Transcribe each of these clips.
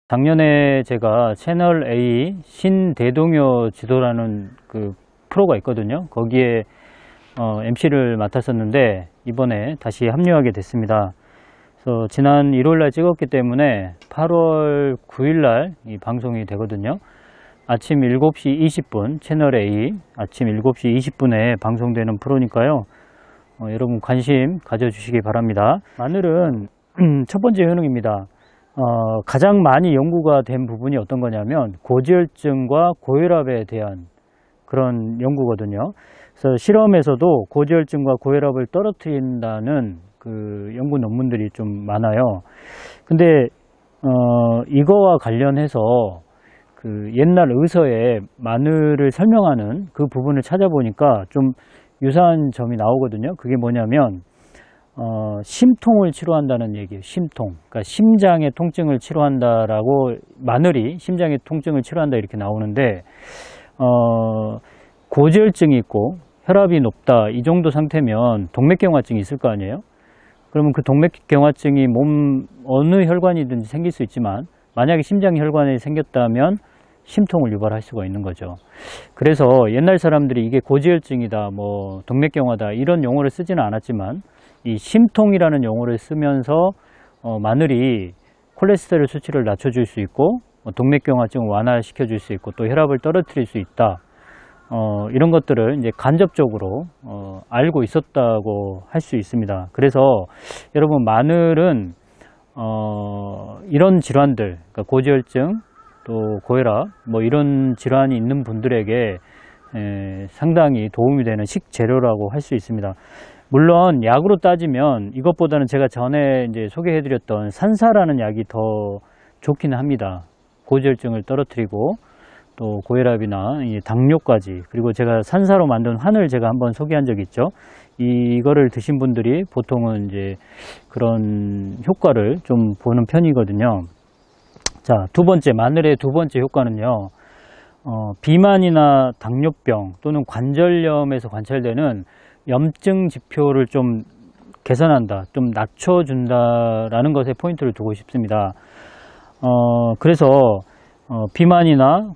작년에 제가 채널 A 신대동여 지도라는 그 프로가 있거든요. 거기에 MC를 맡았었는데 이번에 다시 합류하게 됐습니다. 그래서 지난 1월 날 찍었기 때문에 8월 9일 날 이 방송이 되거든요. 아침 7시 20분 채널 A 아침 7시 20분에 방송되는 프로니까요. 여러분 관심 가져주시기 바랍니다. 마늘은 첫 번째 효능입니다. 가장 많이 연구가 된 부분이 어떤 거냐면 고지혈증과 고혈압에 대한 그런 연구거든요. 그래서 실험에서도 고지혈증과 고혈압을 떨어뜨린다는 그 연구 논문들이 좀 많아요. 근데 이거와 관련해서 그 옛날 의서에 마늘을 설명하는 그 부분을 찾아보니까 좀 유사한 점이 나오거든요. 그게 뭐냐면 심통을 치료한다는 얘기예요. 심통. 그러니까 심장의 통증을 치료한다라고, 마늘이 심장의 통증을 치료한다 이렇게 나오는데, 고지혈증이 있고 혈압이 높다 이 정도 상태면 동맥경화증이 있을 거 아니에요. 그러면 그 동맥경화증이 몸 어느 혈관이든지 생길 수 있지만 만약에 심장 혈관에 생겼다면 심통을 유발할 수가 있는 거죠. 그래서 옛날 사람들이 이게 고지혈증이다, 뭐 동맥경화다 이런 용어를 쓰지는 않았지만 이 심통이라는 용어를 쓰면서 마늘이 콜레스테롤 수치를 낮춰줄 수 있고 동맥경화증을 완화시켜 줄 수 있고 또 혈압을 떨어뜨릴 수 있다, 이런 것들을 이제 간접적으로 알고 있었다고 할 수 있습니다. 그래서 여러분 마늘은 이런 질환들, 그러니까 고지혈증 또 고혈압 뭐 이런 질환이 있는 분들에게 상당히 도움이 되는 식재료라고 할 수 있습니다. 물론 약으로 따지면 이것보다는 제가 전에 이제 소개해드렸던 산사라는 약이 더 좋기는 합니다. 고지혈증을 떨어뜨리고 또 고혈압이나 당뇨까지, 그리고 제가 산사로 만든 환을 제가 한번 소개한 적이 있죠. 이거를 드신 분들이 보통은 이제 그런 효과를 좀 보는 편이거든요. 자, 두 번째, 마늘의 두 번째 효과는요, 비만이나 당뇨병 또는 관절염에서 관찰되는 염증 지표를 좀 개선한다, 좀 낮춰준다라는 것에 포인트를 두고 싶습니다. 그래서 비만이나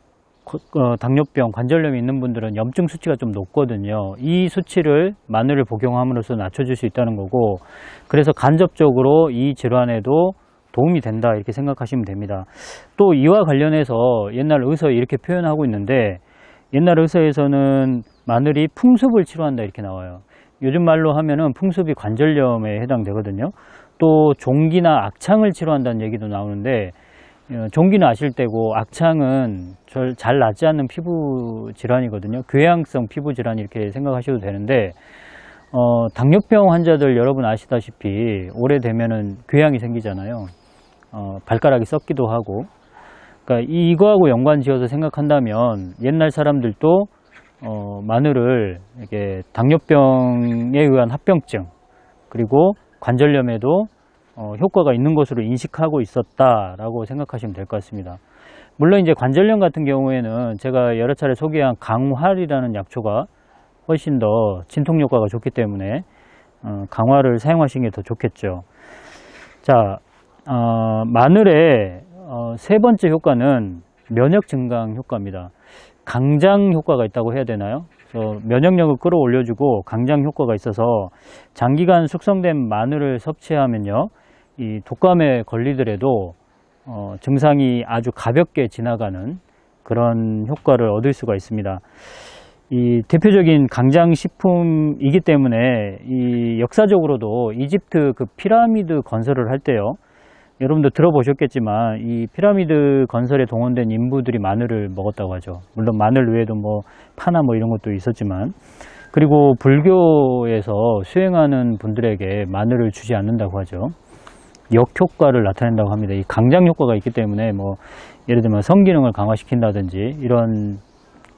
당뇨병, 관절염이 있는 분들은 염증 수치가 좀 높거든요. 이 수치를 마늘을 복용함으로써 낮춰줄 수 있다는 거고, 그래서 간접적으로 이 질환에도 도움이 된다 이렇게 생각하시면 됩니다. 또 이와 관련해서 옛날 의서에 이렇게 표현하고 있는데, 옛날 의서에서는 마늘이 풍습을 치료한다 이렇게 나와요. 요즘 말로 하면은 풍습이 관절염에 해당되거든요. 또 종기나 악창을 치료한다는 얘기도 나오는데, 종기는 아실 때고 악창은 잘 낫지 않는 피부 질환이거든요. 궤양성 피부 질환 이렇게 생각하셔도 되는데, 당뇨병 환자들 여러분 아시다시피 오래되면은 궤양이 생기잖아요. 발가락이 썩기도 하고. 그러니까 이거하고 연관 지어서 생각한다면 옛날 사람들도 마늘을 이렇게 당뇨병에 의한 합병증 그리고 관절염에도 효과가 있는 것으로 인식하고 있었다라고 생각하시면 될 것 같습니다. 물론 이제 관절염 같은 경우에는 제가 여러 차례 소개한 강활이라는 약초가 훨씬 더 진통 효과가 좋기 때문에 강화를 사용하시는 게 더 좋겠죠. 자, 마늘의 세 번째 효과는 면역 증강 효과입니다. 강장 효과가 있다고 해야 되나요? 그래서 면역력을 끌어올려주고 강장 효과가 있어서 장기간 숙성된 마늘을 섭취하면요, 이 독감에 걸리더라도 증상이 아주 가볍게 지나가는 그런 효과를 얻을 수가 있습니다. 이 대표적인 강장식품이기 때문에 이 역사적으로도 이집트 그 피라미드 건설을 할 때요, 여러분도 들어보셨겠지만 이 피라미드 건설에 동원된 인부들이 마늘을 먹었다고 하죠. 물론 마늘 외에도 뭐 파나 뭐 이런 것도 있었지만, 그리고 불교에서 수행하는 분들에게 마늘을 주지 않는다고 하죠. 역효과를 나타낸다고 합니다. 이 강장 효과가 있기 때문에 뭐 예를 들면 성기능을 강화시킨다든지 이런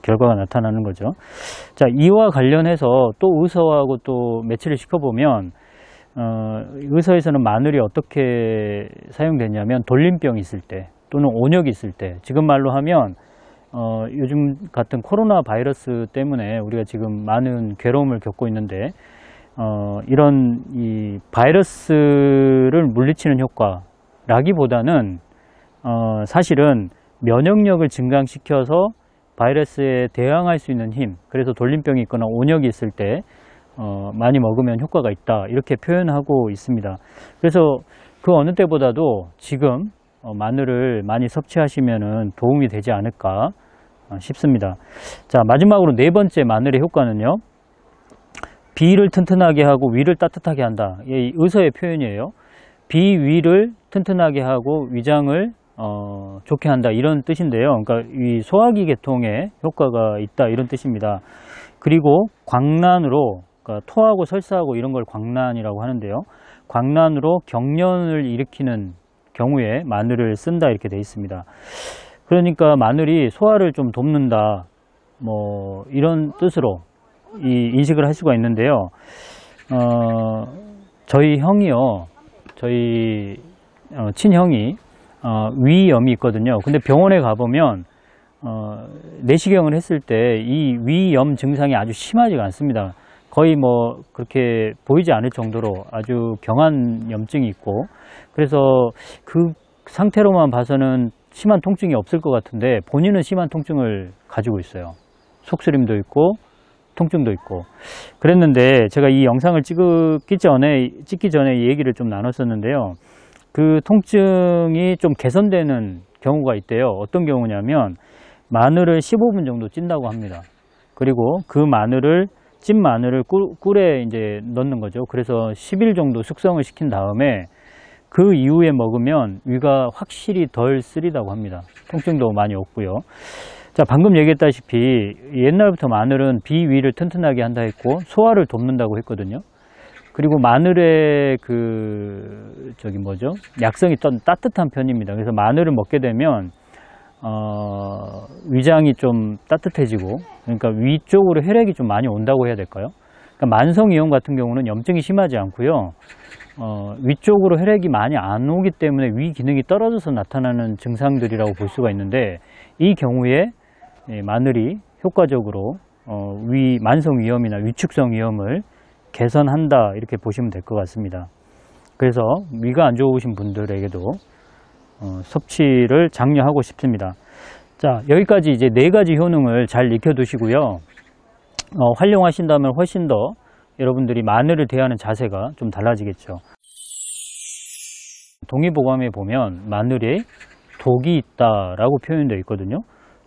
결과가 나타나는 거죠. 자, 이와 관련해서 또 의서하고 또 매치를 시켜보면 의서에서는 마늘이 어떻게 사용되냐면 돌림병이 있을 때 또는 온역이 있을 때, 지금 말로 하면 요즘 같은 코로나 바이러스 때문에 우리가 지금 많은 괴로움을 겪고 있는데 이런 이 바이러스를 물리치는 효과라기보다는 사실은 면역력을 증강시켜서 바이러스에 대항할 수 있는 힘, 그래서 돌림병이 있거나 온역이 있을 때 많이 먹으면 효과가 있다, 이렇게 표현하고 있습니다. 그래서 그 어느 때보다도 지금 마늘을 많이 섭취하시면 도움이 되지 않을까 싶습니다. 자, 마지막으로 네 번째 마늘의 효과는요, 비위를 튼튼하게 하고 위를 따뜻하게 한다. 이 의서의 표현이에요. 비위를 튼튼하게 하고 위장을 좋게 한다, 이런 뜻인데요. 그러니까 이 소화기 계통에 효과가 있다, 이런 뜻입니다. 그리고 광란으로, 그러니까 토하고 설사하고 이런 걸 광란이라고 하는데요. 광란으로 경련을 일으키는 경우에 마늘을 쓴다, 이렇게 되어 있습니다. 그러니까 마늘이 소화를 좀 돕는다, 뭐 이런 뜻으로 이 인식을 할 수가 있는데요. 저희 형이요, 저희 친형이 위염이 있거든요. 근데 병원에 가보면 내시경을 했을 때 이 위염 증상이 아주 심하지가 않습니다. 거의 뭐 그렇게 보이지 않을 정도로 아주 경한 염증이 있고, 그래서 그 상태로만 봐서는 심한 통증이 없을 것 같은데 본인은 심한 통증을 가지고 있어요. 속쓰림도 있고 통증도 있고. 그랬는데 제가 이 영상을 찍기 전에 이 얘기를 좀 나눴었는데요. 그 통증이 좀 개선되는 경우가 있대요. 어떤 경우냐면 마늘을 15분 정도 찐다고 합니다. 그리고 그 찐 마늘을 꿀에 이제 넣는 거죠. 그래서 10일 정도 숙성을 시킨 다음에 그 이후에 먹으면 위가 확실히 덜 쓰리다고 합니다. 통증도 많이 없고요. 자, 방금 얘기했다시피 옛날부터 마늘은 비위를 튼튼하게 한다 했고 소화를 돕는다고 했거든요. 그리고 마늘의 약성이 좀 따뜻한 편입니다. 그래서 마늘을 먹게 되면 위장이 좀 따뜻해지고, 그러니까 위쪽으로 혈액이 좀 많이 온다고 해야 될까요? 그러니까 만성이염 같은 경우는 염증이 심하지 않고요. 위쪽으로 혈액이 많이 안 오기 때문에 위 기능이 떨어져서 나타나는 증상들이라고 볼 수가 있는데, 이 경우에 마늘이 효과적으로 만성위염이나 위축성 위염을 개선한다, 이렇게 보시면 될 것 같습니다. 그래서 위가 안 좋으신 분들에게도 섭취를 장려하고 싶습니다. 자, 여기까지 이제 네 가지 효능을 잘 익혀두시고요. 활용하신다면 훨씬 더 여러분들이 마늘을 대하는 자세가 좀 달라지겠죠. 동의보감에 보면 마늘에 독이 있다라고 표현되어 있거든요.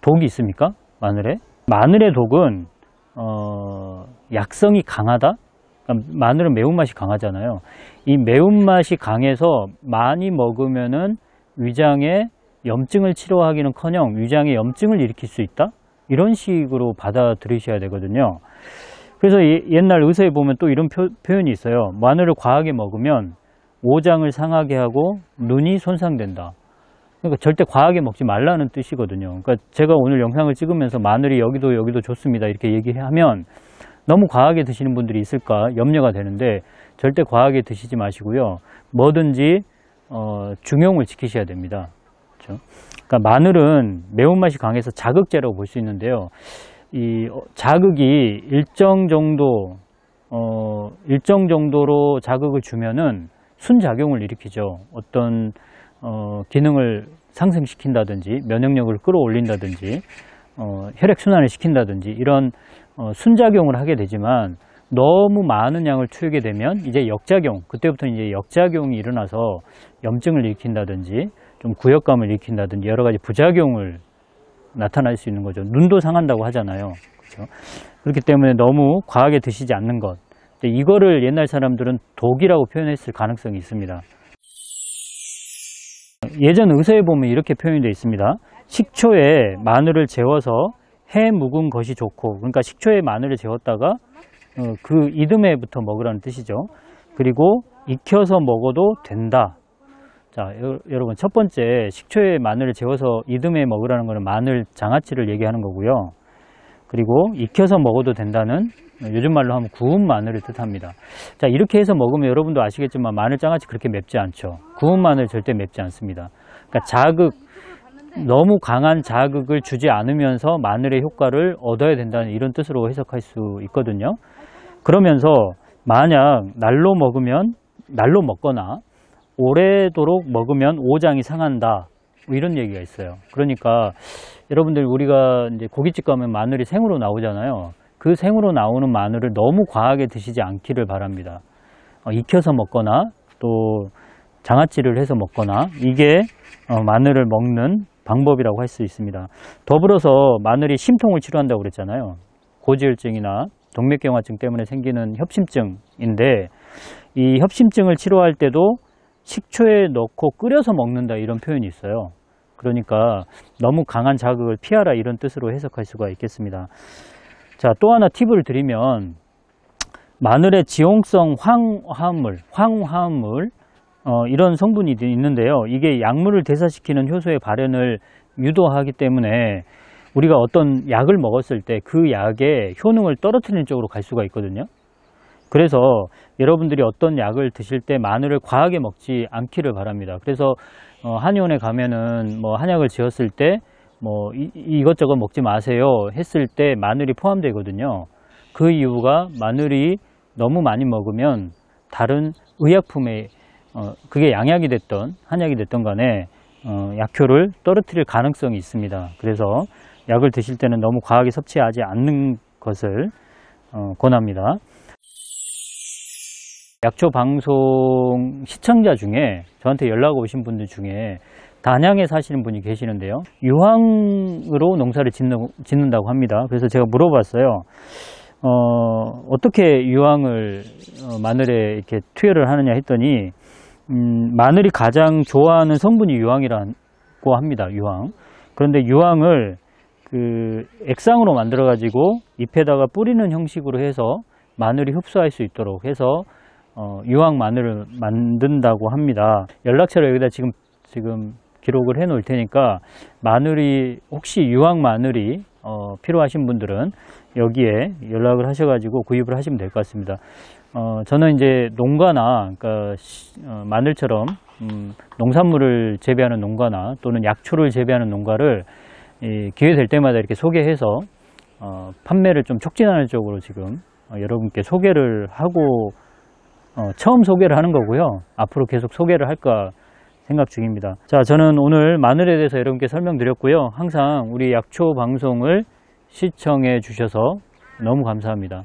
독이 있습니까? 마늘에? 마늘의 독은 약성이 강하다? 그러니까 마늘은 매운맛이 강하잖아요. 이 매운맛이 강해서 많이 먹으면은 위장에 염증을 치료하기는커녕 위장에 염증을 일으킬 수 있다? 이런 식으로 받아들이셔야 되거든요. 그래서 옛날 의서에 보면 또 이런 표현이 있어요. 마늘을 과하게 먹으면 오장을 상하게 하고 눈이 손상된다. 그러니까 절대 과하게 먹지 말라는 뜻이거든요. 그러니까 제가 오늘 영상을 찍으면서 마늘이 여기도 좋습니다, 이렇게 얘기하면 너무 과하게 드시는 분들이 있을까 염려가 되는데, 절대 과하게 드시지 마시고요. 뭐든지 중용을 지키셔야 됩니다. 그렇죠? 그러니까 마늘은 매운맛이 강해서 자극제라고 볼 수 있는데요. 이 자극이 일정 정도로 자극을 주면은 순작용을 일으키죠. 어떤 기능을 상승시킨다든지 면역력을 끌어올린다든지 혈액순환을 시킨다든지 이런 순작용을 하게 되지만, 너무 많은 양을 투입하게 되면 이제 역작용, 그때부터 이제 역작용이 일어나서 염증을 일으킨다든지 좀 구역감을 일으킨다든지 여러 가지 부작용을 나타날 수 있는 거죠. 눈도 상한다고 하잖아요. 그렇죠? 그렇기 때문에 너무 과하게 드시지 않는 것. 이거를 옛날 사람들은 독이라고 표현했을 가능성이 있습니다. 예전 의서에 보면 이렇게 표현이 되어 있습니다. 식초에 마늘을 재워서 해 묵은 것이 좋고, 그러니까 식초에 마늘을 재웠다가 그 이듬해부터 먹으라는 뜻이죠. 그리고 익혀서 먹어도 된다. 자, 여러분, 첫 번째 식초에 마늘을 재워서 이듬해에 먹으라는 것은 마늘 장아찌를 얘기하는 거고요. 그리고 익혀서 먹어도 된다는, 요즘 말로 하면 구운 마늘을 뜻합니다. 자, 이렇게 해서 먹으면 여러분도 아시겠지만 마늘 장아찌 그렇게 맵지 않죠. 구운 마늘 절대 맵지 않습니다. 그러니까 너무 강한 자극을 주지 않으면서 마늘의 효과를 얻어야 된다는 이런 뜻으로 해석할 수 있거든요. 그러면서 만약 날로 먹거나 오래도록 먹으면 오장이 상한다, 뭐 이런 얘기가 있어요. 그러니까 여러분들 우리가 이제 고깃집 가면 마늘이 생으로 나오잖아요. 그 생으로 나오는 마늘을 너무 과하게 드시지 않기를 바랍니다. 익혀서 먹거나 또 장아찌를 해서 먹거나 이게 마늘을 먹는 방법이라고 할 수 있습니다. 더불어서 마늘이 심통을 치료한다고 그랬잖아요. 고지혈증이나 동맥경화증 때문에 생기는 협심증인데 이 협심증을 치료할 때도 식초에 넣고 끓여서 먹는다 이런 표현이 있어요. 그러니까 너무 강한 자극을 피하라 이런 뜻으로 해석할 수가 있겠습니다. 자, 또 하나 팁을 드리면 마늘의 지용성 황화물 이런 성분이 있는데요. 이게 약물을 대사시키는 효소의 발현을 유도하기 때문에 우리가 어떤 약을 먹었을 때 그 약의 효능을 떨어뜨리는 쪽으로 갈 수가 있거든요. 그래서 여러분들이 어떤 약을 드실 때 마늘을 과하게 먹지 않기를 바랍니다. 그래서 한의원에 가면은 뭐 한약을 지었을 때 뭐 이것저것 먹지 마세요 했을 때 마늘이 포함되거든요. 그 이유가 마늘이 너무 많이 먹으면 다른 의약품에 그게 양약이 됐던 한약이 됐던 간에 약효를 떨어뜨릴 가능성이 있습니다. 그래서 약을 드실 때는 너무 과하게 섭취하지 않는 것을 권합니다. 약초 방송 시청자 중에 저한테 연락 오신 분들 중에 단양에 사시는 분이 계시는데요. 유황으로 농사를 짓는다고 합니다. 그래서 제가 물어봤어요. 어떻게 유황을 마늘에 이렇게 투여를 하느냐 했더니 마늘이 가장 좋아하는 성분이 유황이라고 합니다. 유황. 그런데 유황을 그 액상으로 만들어 가지고 잎에다가 뿌리는 형식으로 해서 마늘이 흡수할 수 있도록 해서 유황 마늘을 만든다고 합니다. 연락처를 여기다 지금 기록을 해 놓을 테니까 마늘이 혹시 유황 마늘이 필요하신 분들은 여기에 연락을 하셔가지고 구입을 하시면 될 것 같습니다. 저는 이제 농가나 그러니까 마늘처럼 농산물을 재배하는 농가나 또는 약초를 재배하는 농가를 기회 될 때마다 이렇게 소개해서 판매를 좀 촉진하는 쪽으로 지금 여러분께 소개를 하고 처음 소개를 하는 거고요. 앞으로 계속 소개를 할까 생각 중입니다. 자, 저는 오늘 마늘에 대해서 여러분께 설명드렸고요. 항상 우리 약초 방송을 시청해 주셔서 너무 감사합니다.